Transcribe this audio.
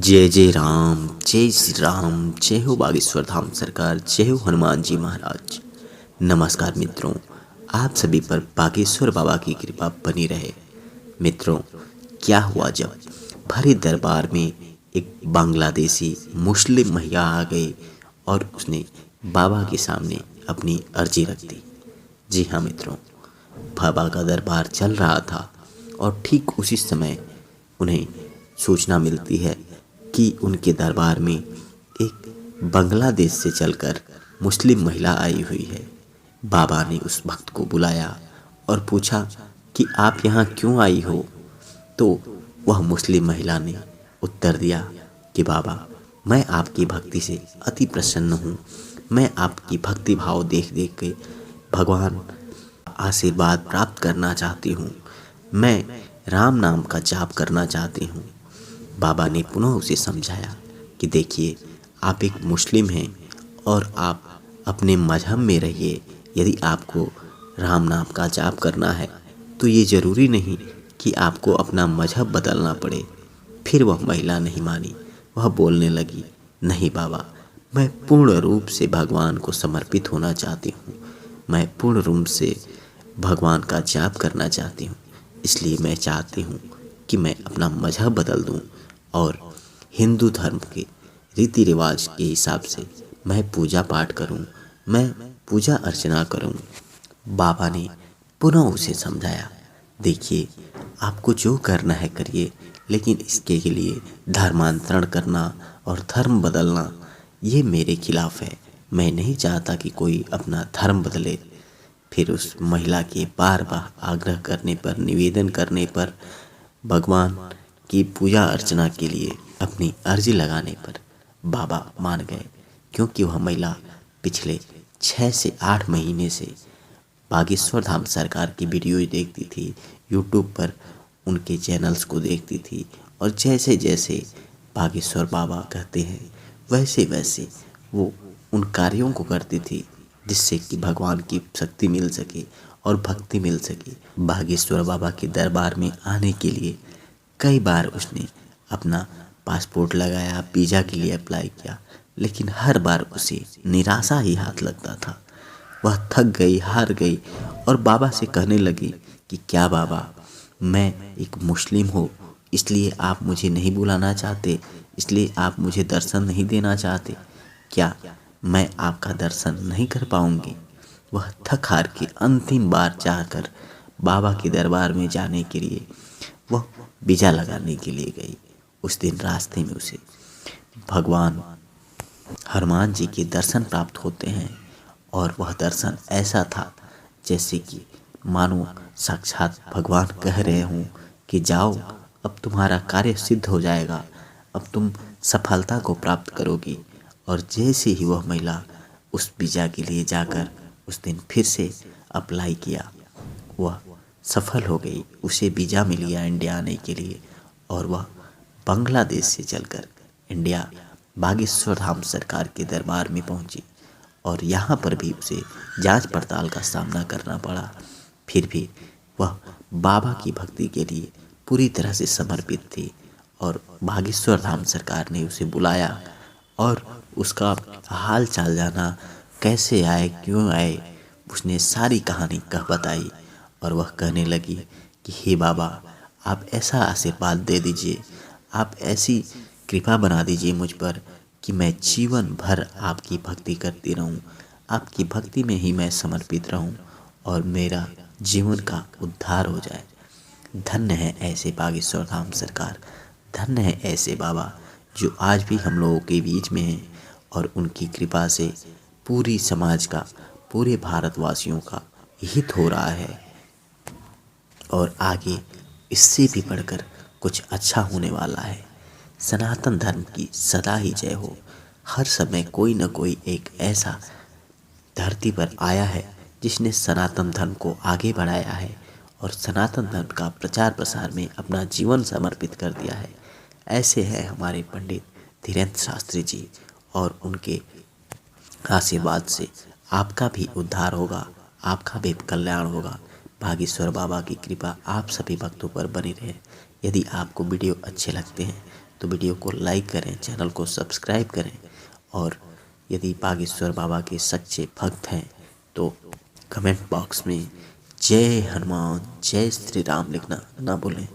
जय जय राम, जय श्री राम, जय हो बागेश्वर धाम सरकार, जय हो हनुमान जी महाराज। नमस्कार मित्रों, आप सभी पर बागेश्वर बाबा की कृपा बनी रहे। मित्रों, क्या हुआ जब भरे दरबार में एक बांग्लादेशी मुस्लिम महिला आ गई और उसने बाबा के सामने अपनी अर्जी रख दी। जी हाँ मित्रों, बाबा का दरबार चल रहा था और ठीक उसी समय उन्हें सूचना मिलती है कि उनके दरबार में एक बांग्लादेश से चलकर मुस्लिम महिला आई हुई है। बाबा ने उस भक्त को बुलाया और पूछा कि आप यहाँ क्यों आई हो। तो वह मुस्लिम महिला ने उत्तर दिया कि बाबा, मैं आपकी भक्ति से अति प्रसन्न हूँ। मैं आपकी भक्ति भाव देख देख के भगवान आशीर्वाद प्राप्त करना चाहती हूँ। मैं राम नाम का जाप करना चाहती हूँ। बाबा ने पुनः उसे समझाया कि देखिए, आप एक मुस्लिम हैं और आप अपने मजहब में रहिए। यदि आपको राम नाम का जाप करना है तो ये ज़रूरी नहीं कि आपको अपना मजहब बदलना पड़े। फिर वह महिला नहीं मानी। वह बोलने लगी, नहीं बाबा, मैं पूर्ण रूप से भगवान को समर्पित होना चाहती हूँ। मैं पूर्ण रूप से भगवान का जाप करना चाहती हूँ। इसलिए मैं चाहती हूँ कि मैं अपना मजहब बदल दूँ और हिंदू धर्म के रीति रिवाज के हिसाब से मैं पूजा पाठ करूं, मैं पूजा अर्चना करूं। बाबा ने पुनः उसे समझाया, देखिए, आपको जो करना है करिए, लेकिन इसके लिए धर्मांतरण करना और धर्म बदलना ये मेरे खिलाफ है। मैं नहीं चाहता कि कोई अपना धर्म बदले। फिर उस महिला के बार बार आग्रह करने पर, निवेदन करने पर, भगवान की पूजा अर्चना के लिए अपनी अर्जी लगाने पर बाबा मान गए, क्योंकि वह महिला पिछले 6 से 8 महीने से बागेश्वर धाम सरकार की वीडियो देखती थी, यूट्यूब पर उनके चैनल्स को देखती थी और जैसे जैसे बागेश्वर बाबा कहते हैं वैसे वैसे वो उन कार्यों को करती थी जिससे कि भगवान की शक्ति मिल सके और भक्ति मिल सके। बागेश्वर बाबा के दरबार में आने के लिए कई बार उसने अपना पासपोर्ट लगाया, वीज़ा के लिए अप्लाई किया, लेकिन हर बार उसे निराशा ही हाथ लगता था। वह थक गई, हार गई और बाबा से कहने लगी कि क्या बाबा, मैं एक मुस्लिम हूँ, इसलिए आप मुझे नहीं बुलाना चाहते, इसलिए आप मुझे दर्शन नहीं देना चाहते, क्या मैं आपका दर्शन नहीं कर पाऊँगी। वह थक हार के अंतिम बार जाकर बाबा के दरबार में जाने के लिए वह वीज़ा लगाने के लिए गई। उस दिन रास्ते में उसे भगवान हनुमान जी के दर्शन प्राप्त होते हैं और वह दर्शन ऐसा था जैसे कि मानो साक्षात भगवान कह रहे हों कि जाओ, अब तुम्हारा कार्य सिद्ध हो जाएगा, अब तुम सफलता को प्राप्त करोगी। और जैसे ही वह महिला उस वीज़ा के लिए जाकर उस दिन फिर से अप्लाई किया, वह सफल हो गई। उसे वीज़ा मिल गया इंडिया आने के लिए और वह बांग्लादेश से चलकर इंडिया बागेश्वर धाम सरकार के दरबार में पहुंची और यहाँ पर भी उसे जांच पड़ताल का सामना करना पड़ा। फिर भी वह बाबा की भक्ति के लिए पूरी तरह से समर्पित थी और बागेश्वर धाम सरकार ने उसे बुलाया और उसका हाल चाल जाना, कैसे आए, क्यों आए, उसने सारी कहानी कह बताई और वह कहने लगी कि हे बाबा, आप ऐसा आशीर्वाद दे दीजिए, आप ऐसी कृपा बना दीजिए मुझ पर कि मैं जीवन भर आपकी भक्ति करती रहूं, आपकी भक्ति में ही मैं समर्पित रहूं और मेरा जीवन का उद्धार हो जाए। धन्य है ऐसे बागेश्वर धाम सरकार, धन्य है ऐसे बाबा जो आज भी हम लोगों के बीच में हैं और उनकी कृपा से पूरी समाज का, पूरे भारतवासियों का हित हो रहा है और आगे इससे भी बढ़कर कुछ अच्छा होने वाला है। सनातन धर्म की सदा ही जय हो। हर समय कोई न कोई एक ऐसा धरती पर आया है जिसने सनातन धर्म को आगे बढ़ाया है और सनातन धर्म का प्रचार प्रसार में अपना जीवन समर्पित कर दिया है। ऐसे हैं हमारे पंडित धीरेन्द्र शास्त्री जी और उनके आशीर्वाद से आपका भी उद्धार होगा, आपका भी कल्याण होगा। बागेश्वर बाबा की कृपा आप सभी भक्तों पर बनी रहे। यदि आपको वीडियो अच्छे लगते हैं तो वीडियो को लाइक करें, चैनल को सब्सक्राइब करें। और यदि बागेश्वर बाबा के सच्चे भक्त हैं तो कमेंट बॉक्स में जय हनुमान जय श्री राम लिखना ना भूलें।